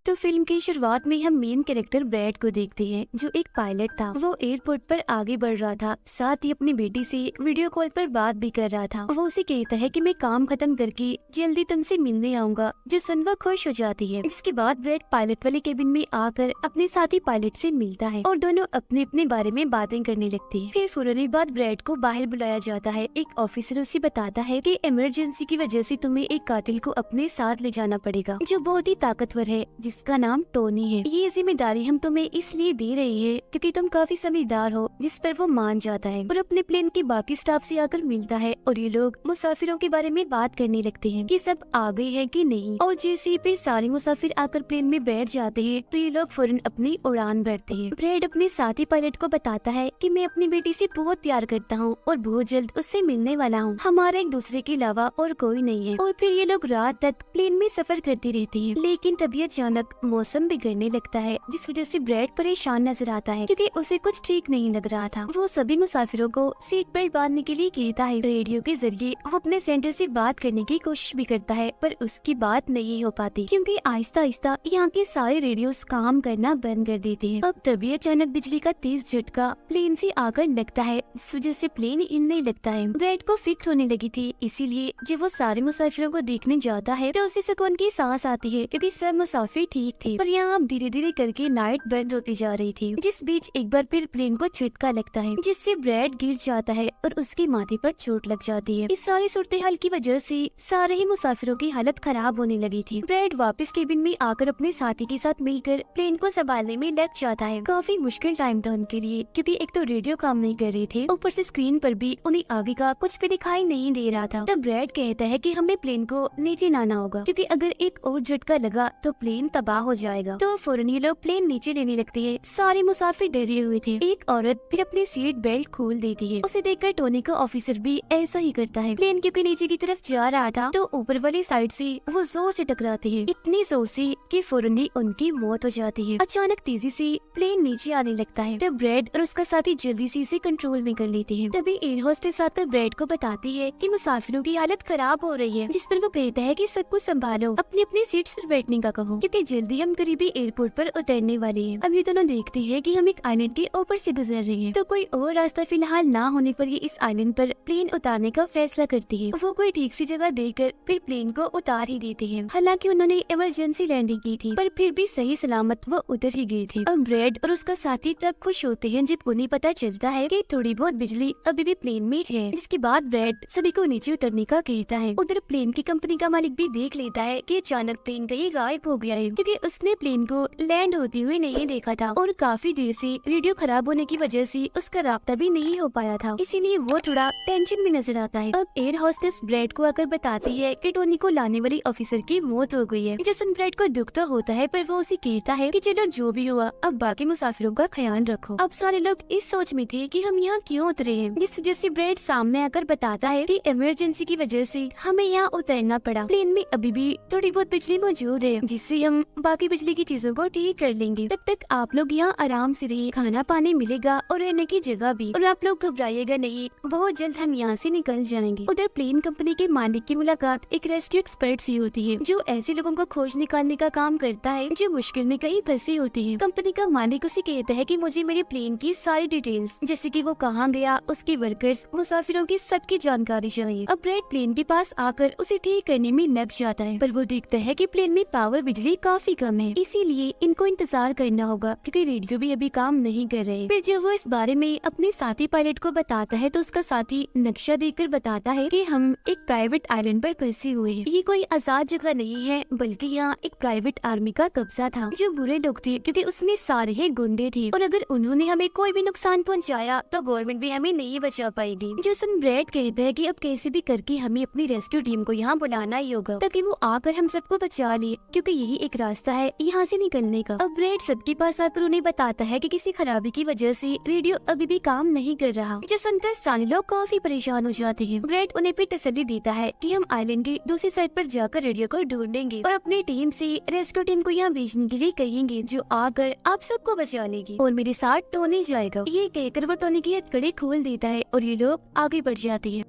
तो फिल्म की शुरुआत में हम मेन कैरेक्टर ब्रैड को देखते हैं, जो एक पायलट था। वो एयरपोर्ट पर आगे बढ़ रहा था, साथ ही अपनी बेटी से वीडियो कॉल पर बात भी कर रहा था। वो उसे कहता है कि मैं काम खत्म करके जल्दी तुमसे मिलने आऊंगा, जो सुन वो खुश हो जाती है। इसके बाद ब्रैड पायलट वाले केबिन में आकर अपने साथी पायलट से मिलता है और दोनों अपने अपने बारे में बातें करने लगते हैं। फिर फौरन बाद ब्रैड को बाहर बुलाया जाता है। एक ऑफिसर उसे बताता है कि इमरजेंसी की वजह से तुम्हें एक कातिल को अपने साथ ले जाना पड़ेगा, जो बहुत ही ताकतवर है, जिसका नाम टोनी है। ये जिम्मेदारी हम तुम्हें इसलिए दे रहे हैं क्योंकि तुम काफी समझदार हो, जिस पर वो मान जाता है और अपने प्लेन के बाकी स्टाफ से आकर मिलता है। और ये लोग मुसाफिरों के बारे में बात करने लगते हैं कि सब आ गए हैं कि नहीं। और जैसे फिर सारे मुसाफिर आकर प्लेन में बैठ जाते हैं तो ये लोग फौरन अपनी उड़ान भरते हैं। ब्रैड अपने साथी पायलट को बताता है कि मैं अपनी बेटी से बहुत प्यार करता हूँ और बहुत जल्द उससे मिलने वाला हूँ। हमारा एक दूसरे के अलावा और कोई नहीं है। और फिर ये लोग रात तक प्लेन में सफर करते रहते हैं। लेकिन तभी अचानक मौसम बिगड़ने लगता है, जिस वजह से ब्रैड परेशान नजर आता है क्योंकि उसे कुछ ठीक नहीं लग रहा था। वो सभी मुसाफिरों को सीट बेल्ट बांधने के लिए कहता है। रेडियो के जरिए वो अपने सेंटर से बात करने की कोशिश भी करता है, पर उसकी बात नहीं हो पाती क्योंकि आहिस्ता आहिस्ता यहाँ के सारे रेडियोस काम करना बंद कर देते हैं। अब तभी अचानक बिजली का तेज झटका प्लेन से आकर लगता है, इस वजह से प्लेन हिलने लगता है। ब्रैड को फिक्र होने लगी थी, इसीलिए जब वो सारे मुसाफिरों को देखने जाता है तो उसे सुकून की सांस आती है क्योंकि सब मुसाफिर ठीक थे। पर यहाँ अब धीरे धीरे करके लाइट बंद होती जा रही थी, जिस बीच एक बार फिर प्लेन को झटका लगता है, जिससे ब्रैड गिर जाता है और उसके माथे पर चोट लग जाती है। इस सारी सूरत हाल की वजह से सारे ही मुसाफिरों की हालत खराब होने लगी थी। ब्रैड वापस केबिन में आकर अपने साथी के साथ मिलकर प्लेन को संभालने में लग जाता है। काफी मुश्किल टाइम था उनके लिए क्योंकि एक तो रेडियो काम नहीं कर रहे थे, ऊपर से स्क्रीन पर भी उन्हें आगे का कुछ भी दिखाई नहीं दे रहा था। तब ब्रैड कहता है कि हमें प्लेन को नीचे लाना होगा क्योंकि अगर एक और झटका लगा तो प्लेन तबाह हो जाएगा। तो फौरन ये लोग प्लेन नीचे लेने लगते हैं। सारे मुसाफिर डरे हुए थे। एक औरत फिर अपनी सीट बेल्ट खोल देती है। उसे देखकर टोनी का ऑफिसर भी ऐसा ही करता है। प्लेन क्योंकि नीचे की तरफ जा रहा था तो ऊपर वाली साइड से वो जोर से टकराते हैं, इतनी जोर से कि फौरन ही उनकी मौत हो जाती है। अचानक तेजी से प्लेन नीचे आने लगता है। तब ब्रैड और उसका साथी जल्दी से इसे कंट्रोल में कर लेते हैं। तभी एयर होस्टेस आकर ब्रैड को बताती है कि मुसाफिरों की हालत खराब हो रही है, जिस पर वो कहता है कि सब कुछ संभालो, अपनी अपनी सीट्स पर बैठने का कहो क्योंकि जल्दी हम करीबी एयरपोर्ट पर उतरने वाले हैं। अब ये दोनों देखते हैं कि हम एक आइलैंड के ऊपर से गुजर रहे हैं, तो कोई और रास्ता फिलहाल ना होने पर ये इस आइलैंड पर प्लेन उतारने का फैसला करती है। वो कोई ठीक सी जगह देकर फिर प्लेन को उतार ही देते हैं। हालांकि उन्होंने इमरजेंसी लैंडिंग की थी, पर फिर भी सही सलामत वो उतर ही गए थे। अब ब्रैड और उसका साथी तब खुश होते हैं जब उन्हें पता चलता है कि थोड़ी बहुत बिजली अभी भी प्लेन में है। इसके बाद ब्रैड सभी को नीचे उतरने का कहता है। उधर प्लेन की कंपनी का मालिक भी देख लेता है कि अचानक प्लेन कहीं गायब हो गया है क्योंकि उसने प्लेन को लैंड होते हुए नहीं देखा था और काफी देर से रेडियो खराब होने की वजह से उसका राब्ता भी नहीं हो पाया था, इसीलिए वो थोड़ा टेंशन में नजर आता है। अब एयर होस्टेस ब्रैड को आकर बताती है कि टोनी को लाने वाली ऑफिसर की मौत हो गई है। जो सुन ब्रैड को दुख तो होता है, पर वो उसे कहता है कि चलो जो भी हुआ अब बाकी मुसाफिरों का ख्याल रखो। अब सारे लोग इस सोच में थे कि हम यहाँ क्यों उतरे हैं, जिस वजह से ब्रैड सामने आकर बताता है कि इमरजेंसी की वजह से हमें यहाँ उतरना पड़ा। प्लेन में अभी भी थोड़ी बहुत बिजली मौजूद है, जिससे हम बाकी बिजली की चीजों को ठीक कर लेंगे। तब तक आप लोग यहाँ आराम से रहिए, खाना पानी मिलेगा और रहने की जगह भी, और आप लोग घबराइएगा नहीं, बहुत जल्द हम यहाँ से निकल जाएंगे। उधर प्लेन कंपनी के मालिक की मुलाकात एक रेस्क्यू एक्सपर्ट से होती है, जो ऐसे लोगों को खोज निकालने का काम करता है जो मुश्किल में कहीं फंसे होते हैं। कंपनी का मालिक उसे कहता है कि मुझे मेरे प्लेन की सारी डिटेल्स, जैसे कि वो कहाँ गया, उसके वर्कर्स, मुसाफिरों की सबकी जानकारी चाहिए। अब ब्रैड प्लेन के पास आकर उसे ठीक करने में लग जाता है, पर वो देखता है कि प्लेन में पावर बिजली काफी कम है, इसीलिए इनको इंतजार करना होगा क्योंकि रेडियो भी अभी काम नहीं कर रहे। फिर जब वो इस बारे में अपने साथी पायलट को बताता है तो उसका साथी नक्शा देखकर बताता है कि हम एक प्राइवेट आइलैंड पर फंसे हुए हैं। ये कोई आजाद जगह नहीं है, बल्कि यहाँ एक प्राइवेट आर्मी का कब्जा था, जो बुरे लोग थे क्योंकि उसमें सारे ही गुंडे थे और अगर उन्होंने हमें कोई भी नुकसान पहुँचाया तो गवर्नमेंट भी हमें नहीं बचा पाएगी। जो सुन ब्रैड कहता है कि अब कैसे भी करके हमें अपनी रेस्क्यू टीम को यहाँ बुलाना ही होगा ताकि वो आकर हम सबको बचा ले, क्योंकि यही एक रास्ता है यहाँ से निकलने का। अब ब्रैड सबके पास आकर उन्हें बताता है कि किसी खराबी की वजह से रेडियो अभी भी काम नहीं कर रहा, जो सुनकर सारे लोग काफी परेशान हो जाते हैं। ब्रैड उन्हें भी तसल्ली देता है कि हम आइलैंड की दूसरी साइड पर जाकर रेडियो को ढूंढेंगे और अपनी टीम से रेस्क्यू टीम को यहाँ भेजने के लिए कहेंगे, जो आकर आप सबको बचा लेगी और मेरे साथ टोनी जाएगा। ये कहकर वो टोनी की हथकड़ी खोल देता है और ये लोग आगे बढ़ जाते हैं।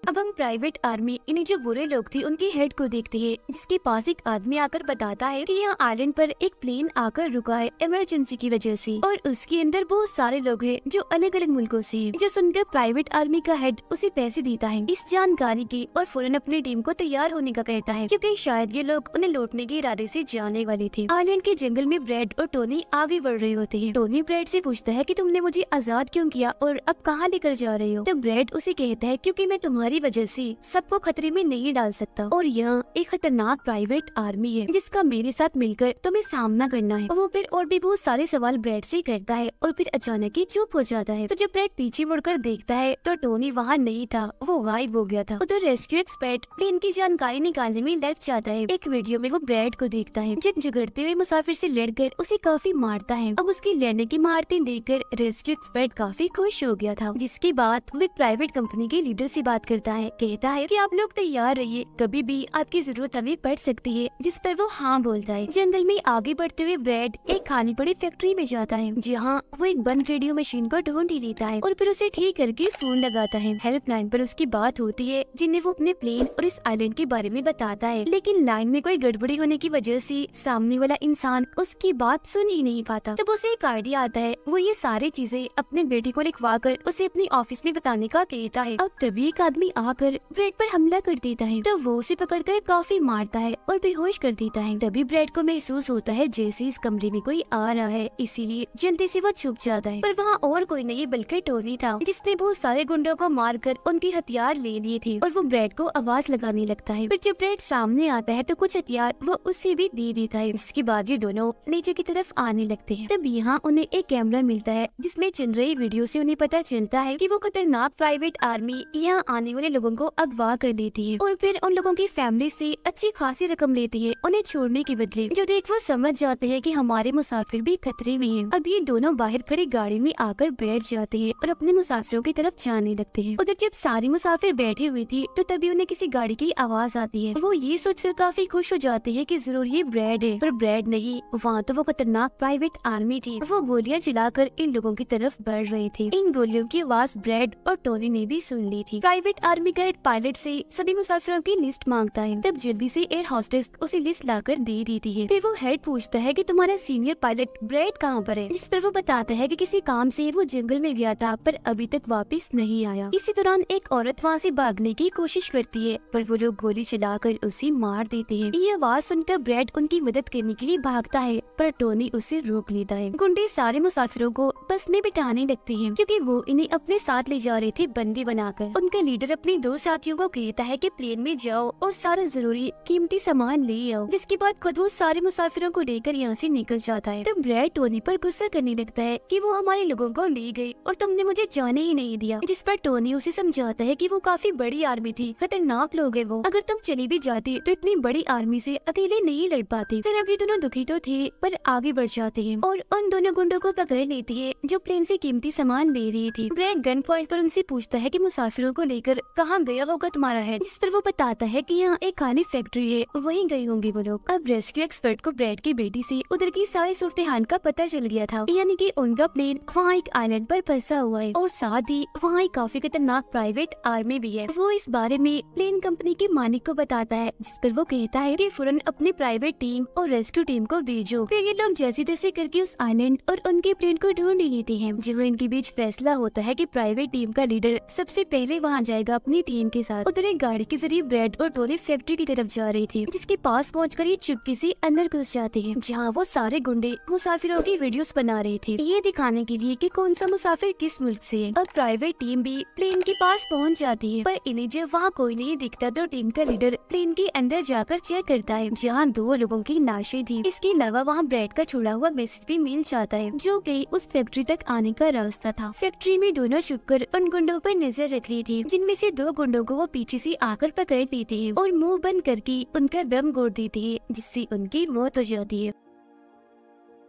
अब हम प्राइवेट आर्मी इन्हें जो बुरे लोग थे उनके हेड को देखते हैं, जिसके पास एक आदमी आकर बताता है कि यहाँ आइलैंड पर एक प्लेन आकर रुका है इमरजेंसी की वजह से, और उसके अंदर बहुत सारे लोग हैं जो अलग अलग मुल्कों से हैं। जो सुनकर प्राइवेट आर्मी का हेड उसे पैसे देता है इस जानकारी की और फौरन अपनी टीम को तैयार होने का कहता है, क्योंकि शायद ये लोग उन्हें लौटने के इरादे से जाने वाले थे। आइलैंड के जंगल में ब्रैड और टोनी आगे बढ़ रहे होते हैं। टोनी ब्रैड से पूछता है कि तुमने मुझे आजाद क्यों किया और अब कहाँ लेकर जा रहे हो? तो ब्रैड उसे कहता है क्योंकि मैं तुम्हारी वजह से सबको खतरे में नहीं डाल सकता, और यहाँ एक खतरनाक प्राइवेट आर्मी है जिसका मेरे साथ मिलकर तुम्हें सामना करना है। वो फिर और भी बहुत सारे सवाल ब्रैड से करता है और फिर अचानक ही चुप हो जाता है। तो जब ब्रैड पीछे मुड़कर देखता है तो टोनी वहाँ नहीं था, वो गायब हो गया था। उधर रेस्क्यू एक्सपर्ट प्लेन की जानकारी निकालने में लग जाता है। एक वीडियो में वो ब्रैड को देखता है जो झगड़ते हुए मुसाफिर से लड़कर उसे काफी मारता है। अब उसकी लड़ने की मारते देखकर रेस्क्यू एक्सपर्ट काफी खुश हो गया था, जिसके बाद वो एक प्राइवेट कंपनी के लीडर से बात करता है। कहता है कि आप लोग तैयार रहिए, कभी भी आपकी जरूरत हमें पड़ सकती है, जिस पर वो हाँ बोलता है। जंगल में आगे बढ़ते हुए ब्रैड एक खाली पड़ी फैक्ट्री में जाता है, जहाँ वो एक बंद रेडियो मशीन को ढूंढ ही लेता है और फिर उसे ठीक करके फोन लगाता है। हेल्पलाइन पर उसकी बात होती है, जिन्हें वो अपने प्लेन और इस आइलैंड के बारे में बताता है, लेकिन लाइन में कोई गड़बड़ी होने की वजह से सामने वाला इंसान उसकी बात सुन ही नहीं पाता। तब उसे एक आइडिया आता है, वो ये सारी चीजें अपने बेटे को लिखवा कर उसे अपने ऑफिस में बताने का कहता है। अब तभी एक आदमी आकर ब्रैड पर हमला कर देता है, तो वो उसे पकड़कर काफी मारता है और बेहोश कर देता है। तभी ब्रैड को महसूस होता है जैसे इस कमरे में कोई आ रहा है, इसीलिए जल्दी से वो छुप जाता है। पर वहाँ और कोई नहीं बल्कि टोनी था, जिसने बहुत सारे गुंडों को मारकर उनके हथियार ले लिए थे, और वो ब्रैड को आवाज लगाने लगता है। फिर जब ब्रैड सामने आता है तो कुछ हथियार वो उससे भी दे देता है। इसके बाद ये दोनों नीचे की तरफ आने लगते हैं। तब यहाँ उन्हें एक कैमरा मिलता है जिसमें चल रही वीडियो से उन्हें पता चलता है कि वो खतरनाक प्राइवेट आर्मी यहाँ आने वाले लोगों को अगवा कर लेती है और फिर उन लोगों की फैमिली से अच्छी खासी रकम लेती है उन्हें छोड़ने के बदले। जो देख वो समझ जाते हैं कि हमारे मुसाफिर भी खतरे में हैं। अब ये दोनों बाहर खड़ी गाड़ी में आकर बैठ जाते हैं और अपने मुसाफिरों की तरफ जाने लगते हैं। उधर जब सारे मुसाफिर बैठे हुए थे तो तभी उन्हें किसी गाड़ी की आवाज आती है। वो ये सोचकर काफी खुश हो जाते हैं कि जरूर ये ब्रैड है, पर ब्रैड नहीं, वहाँ तो वो खतरनाक प्राइवेट आर्मी थी। वो गोलियां चलाकर इन लोगों की तरफ बढ़ रहे थे। इन गोलियों की आवाज ब्रैड और टोनी ने भी सुन ली थी। प्राइवेट आर्मी का हेड पायलट से सभी मुसाफिरों की लिस्ट मांगता है। तब जल्दी से एयर होस्टेस उसे लिस्ट लाकर दे देती है। फिर वो हेड पूछता है कि तुम्हारा सीनियर पायलट ब्रैड कहाँ पर है, जिस पर वो बताता है कि किसी काम से वो जंगल में गया था पर अभी तक वापस नहीं आया। इसी दौरान एक औरत वहाँ से भागने की कोशिश करती है, पर वो लोग गोली चलाकर उसे मार देते हैं। ये आवाज सुनकर ब्रैड उनकी मदद करने के लिए भागता है, पर टोनी उसे रोक लेता है। गुंडे सारे मुसाफिरों को बस में बिठाने लगते हैं, क्योंकि वो इन्हें अपने साथ ले जा रहे थे बंदी बनाकर। उनका लीडर अपने दो साथियों को कहता है कि प्लेन में जाओ और सारा जरूरी कीमती सामान ले आओ, जिसके बाद खुद वो सारे मुसाफिरों को लेकर यहाँ से निकल जाता है। तब ब्रैड टोनी पर गुस्सा करने लगता है कि वो हमारे लोगों को ले गए और तुमने मुझे जाने ही नहीं दिया, जिस पर टोनी उसे समझाता है कि वो काफी बड़ी आर्मी थी, खतरनाक लोग हैं वो, अगर तुम चली भी जाती तो इतनी बड़ी आर्मी से अकेले नहीं लड़ पाते। फिर अभी दोनों दुखी तो थे पर आगे बढ़ जाते हैं और उन दोनों गुंडों को पकड़ लेती है जो प्लेन से कीमती सामान ले रही थी। ब्रैड गन पॉइंट पर उनसे पूछता है कि मुसाफिरों को लेकर कहाँ गया होगा तुम्हारा हेड, जिस पर वो बताता है कि यहाँ एक खाली फैक्ट्री है, वहीं गए होंगे वो लोग। अब रेस्क्यू एक्सपर्ट को ब्रैड की बेटी से उधर की सारी सूरत हाल का पता चल गया था, यानी कि उनका प्लेन वहाँ एक आइलैंड पर फंसा हुआ है और साथ ही वहाँ एक काफी खतरनाक प्राइवेट आर्मी भी है। वो इस बारे में प्लेन कंपनी के मालिक को बताता है, जिस पर वो कहता है कि फौरन अपनी प्राइवेट टीम और रेस्क्यू टीम को भेजो। फिर ये लोग जैसे तैसे करके उस आइलैंड और उनके प्लेन को ढूंढ लेते हैं। जब इनके बीच फैसला होता है कि प्राइवेट टीम का लीडर सबसे पहले वहाँ जाएगा अपनी टीम के साथ। उधर एक गाड़ी के जरिए ब्रैड और टोनी फैक्ट्री की तरफ जा रही थी, जिसके पास पहुंचकर ये चुपके से अंदर घुस जाते हैं, जहाँ वो सारे गुंडे मुसाफिरों की वीडियोस बना रहे थे, ये दिखाने के लिए कि कौन सा मुसाफिर किस मुल्क से है। अब प्राइवेट टीम भी प्लेन के पास पहुंच जाती है, पर इन्हें जब वहाँ कोई नहीं दिखता तो टीम का लीडर प्लेन के अंदर जाकर चेक करता है, जहाँ 2 लोगों की लाशें थी। इसके अलावा वहाँ ब्रैड का छुड़ा हुआ मैसेज भी मिल जाता है, जो कि उस फैक्ट्री तक आने का रास्ता था। फैक्ट्री में दोनों छुपकर उन गुंडों पर नजर रख रही थी, जिनमें से 2 गुंडों को वो पीछे से आकर पकड़ लेते हैं और मुंह बंद करके उनका दम घोट देते हैं, जिससे उनकी मौत हो जाती है।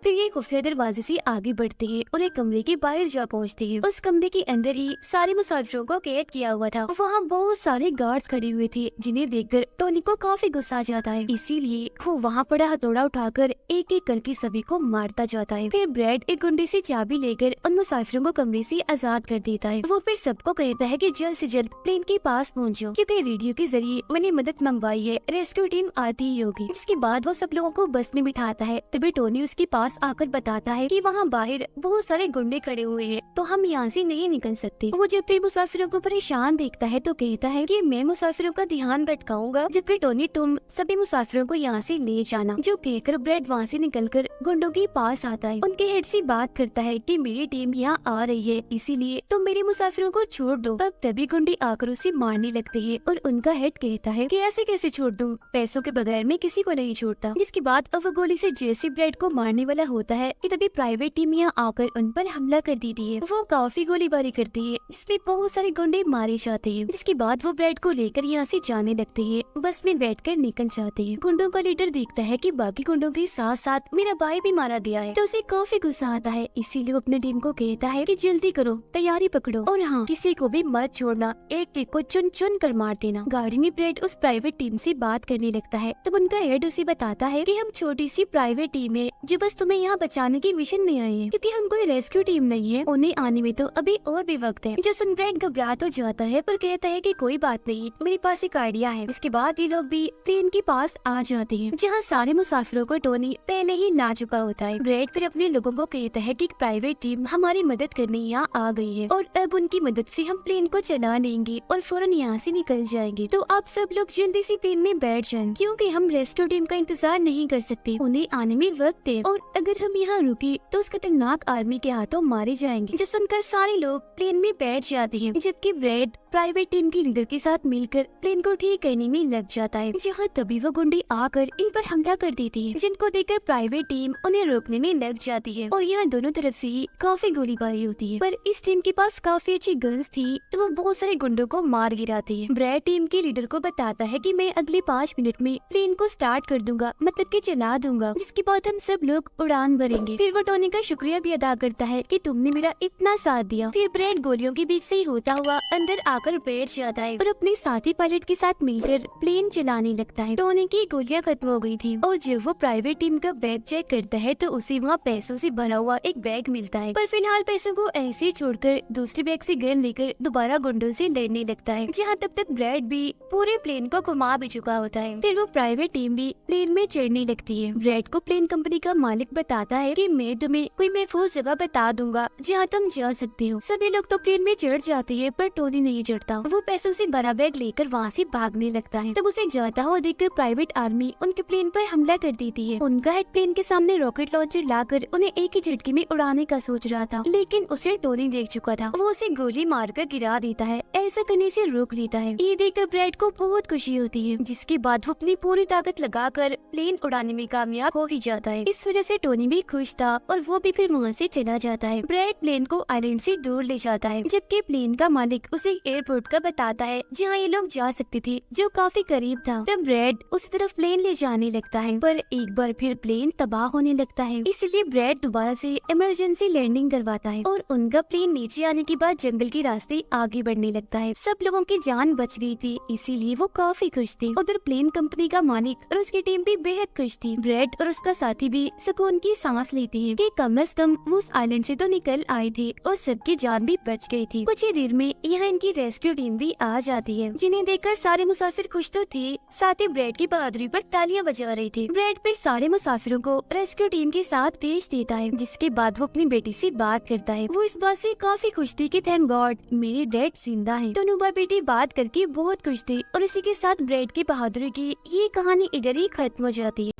फिर ये खुफिया दरवाजे से आगे बढ़ते हैं और एक कमरे के बाहर जा पहुँचते हैं। उस कमरे के अंदर ही सारे मुसाफिरों को कैद किया हुआ था। वहाँ बहुत सारे गार्ड्स खड़े हुए थे, जिन्हें देखकर टोनी को काफी गुस्सा आ जाता है। इसीलिए वो वहाँ पड़ा हथौड़ा उठाकर एक एक करके सभी को मारता जाता है। फिर ब्रैड एक गुंडे से चाबी लेकर उन मुसाफिरों को कमरे से आजाद कर देता है। वो फिर सबको कहता है कि जल्द से जल्द प्लेन के पास पहुँचो, क्योंकि रेडियो के जरिए मैंने मदद मंगवाई है, रेस्क्यू टीम आती ही होगी। जिसके बाद वो सब लोगों को बस में बिठाता है। तभी टोनी उसके पास आकर बताता है कि वहाँ बाहर बहुत सारे गुंडे खड़े हुए हैं, तो हम यहाँ से नहीं निकल सकते। वो जब भी मुसाफिरों को परेशान देखता है तो कहता है कि मैं मुसाफिरों का ध्यान भटकाऊंगा, जबकि टोनी तुम सभी मुसाफिरों को यहाँ से ले जाना। जो कहकर ब्रैड वहाँ से निकलकर गुंडों के पास आता है। उनके हेड से बात करता है कि मेरी टीम यहाँ आ रही है, इसीलिए तुम मेरे मुसाफिरों को छोड़ दो। अब तभी गुंडे आकर उसे मारने लगते हैं और उनका हेड कहता है कि ऐसे कैसे छोड़ दूं, पैसों के बगैर मैं किसी को नहीं छोड़ता। जिसके बाद अब वो गोली से जैसे ब्रैड को मारने वाला होता है कि तभी प्राइवेट टीम यहाँ आकर उन पर हमला कर देती है। वो काफी गोलीबारी करती है, जिसमें बहुत सारे गुंडे मारे जाते हैं। जिसके बाद वो ब्रैड को लेकर यहाँ से जाने लगते हैं। बस में बैठकर निकल जाते हैं। गुंडों का लीडर देखता है कि बाकी गुंडों के साथ साथ मेरा भाई भी मारा गया है, तो उसे काफी गुस्सा आता है। इसीलिए वो अपनी टीम को कहता है कि जल्दी करो, तैयारी पकड़ो और हाँ, किसी को भी मत छोड़ना, एक एक को चुन चुन कर मार देना। गाड़ी में ब्रैड उस प्राइवेट टीम से बात करने लगता है। तब उनका हेड उसे बताता है कि हम छोटी सी प्राइवेट टीम है जो बस तुम्हें यहाँ बचाने की मिशन में आई है, क्योंकि हम कोई रेस्क्यू टीम नहीं है। उन्हें आने में तो अभी और भी वक्त है। जो सुन ब्रैड घबरा तो जाता है, पर कहता है कि कोई बात नहीं, मेरे पास एक आइडिया है। इसके बाद ये लोग भी प्लेन के पास आ जाते हैं, जहाँ सारे मुसाफिरों को टोनी पहले ही ला चुका होता है। ब्रैड फिर अपने लोगों को कहता है कि एक प्राइवेट टीम हमारी मदद करने यहाँ आ गई है और अब उनकी मदद से हम प्लेन को चला लेंगे और फौरन यहाँ से निकल जाएंगे। तो आप सब लोग जल्दी से प्लेन में बैठ जाएं, क्योंकि हम रेस्क्यू टीम का इंतजार नहीं कर सकते, उन्हें आने में वक्त है और अगर हम यहाँ रुके तो उस खतरनाक आर्मी के हाथों मारे जाएंगे। जो सुनकर सारे लोग प्लेन में बैठ जाते हैं, जबकि ब्रैड प्राइवेट टीम के लीडर के साथ मिलकर प्लेन को ठीक करने में लग जाता है। जहाँ तभी वो गुंडे आकर इन पर हमला कर देती है, जिनको देखकर प्राइवेट टीम उन्हें रोकने में लग जाती है और यहाँ दोनों तरफ से ही काफी गोलीबारी होती है। पर इस टीम के पास काफी अच्छी गन्स थी, तो वो बहुत सारे गुंडों को मार गिराती है। ब्रैड टीम के लीडर को बताता है कि मैं अगले 5 मिनट में प्लेन को स्टार्ट कर दूंगा, मतलब कि चला दूंगा, जिसके बाद हम सब लोग उड़ान भरेंगे। फिर वो टोनी का शुक्रिया भी अदा करता है कि तुमने मेरा इतना साथ दिया। फिर ब्रैड गोलियों के बीच से ही होता हुआ अंदर आकर बैठ जाता है और अपने साथी पायलट के साथ मिलकर प्लेन चलाने लगता है। टोनी की गोलियां खत्म हो गई थी और जब वो प्राइवेट टीम का बैग चेक करता है तो उसे वहाँ पैसों से भरा हुआ एक बैग मिलता है। पर फिलहाल पैसों को ऐसे ही छोड़कर दूसरे बैग से गन लेकर दोबारा गुंडों से लड़ने लगता है, जहाँ तब तक ब्रैड भी पूरे प्लेन को घुमा भी चुका होता है। फिर वो प्राइवेट टीम भी प्लेन में चढ़ने लगती है। ब्रैड को प्लेन कंपनी का मालिक बताता है कि मैं तुम्हें कोई महफूज जगह बता दूंगा जहाँ तुम जा सकते हो। सभी लोग तो प्लेन में चढ़ जाते हैं, पर टोनी नहीं चढ़ता। वो पैसों से भरा बैग लेकर वहाँ से भागने लगता है। तब उसे जाता हुआ देखकर प्राइवेट आर्मी उनके प्लेन पर हमला कर देती है। उनका हेड प्लेन के सामने रॉकेट लॉन्चर लाकर उन्हें एक ही झटके में उड़ाने का सोच रहा था, लेकिन उसे टोनी देख चुका था। वो उसे गोली मारकर गिरा देता है, ऐसा करने से रोक लेता है। ये देखकर ब्रैड को बहुत खुशी होती है, जिसके बाद वो अपनी पूरी ताकत लगाकर प्लेन उड़ाने में कामयाब हो ही जाता है। इस वजह से टोनी भी खुश था और वो भी फिर वहाँ से चला जाता है। ब्रैड प्लेन को आइलैंड से दूर ले जाता है, जबकि प्लेन का मालिक उसे एयरपोर्ट का बताता है जहाँ ये लोग जा सकते थे, जो काफी करीब था। तब ब्रैड उस तरफ प्लेन ले जाने लगता है, पर एक बार फिर प्लेन तबाह होने लगता है। इसलिए ब्रैड दोबारा से इमरजेंसी लैंडिंग करवाता है और उनका प्लेन नीचे आने के बाद जंगल के रास्ते आगे बढ़ने लगता है। सब लोगों की जान बच गई थी, इसीलिए वो काफी खुश थे। उधर प्लेन कंपनी का मालिक और उसकी टीम भी बेहद खुश थी। ब्रैड और उसका साथी भी सुकून की सांस लेते हैं कि कम से कम वो उस आइलैंड से तो निकल आए थे और सबकी जान भी बच गई थी। कुछ ही देर में यहाँ इनकी रेस्क्यू टीम भी आ जाती है, जिन्हें देखकर सारे मुसाफिर खुश तो थे, साथ ही ब्रैड की बहादुरी पर तालियां बजा रहे थे। ब्रैड फिर सारे मुसाफिरों को रेस्क्यू टीम के साथ भेज देता है, जिसके बाद वो अपनी बेटी से बात करता है। वो इस बात से काफी खुश थी कि थैंक गॉड मेरे डैड जिंदा हैं। दोनों भाई बेटी बात करके बहुत खुश थे और इसी के साथ ब्रैड की बहादुरी की ये कहानी इधर ही खत्म हो जाती है।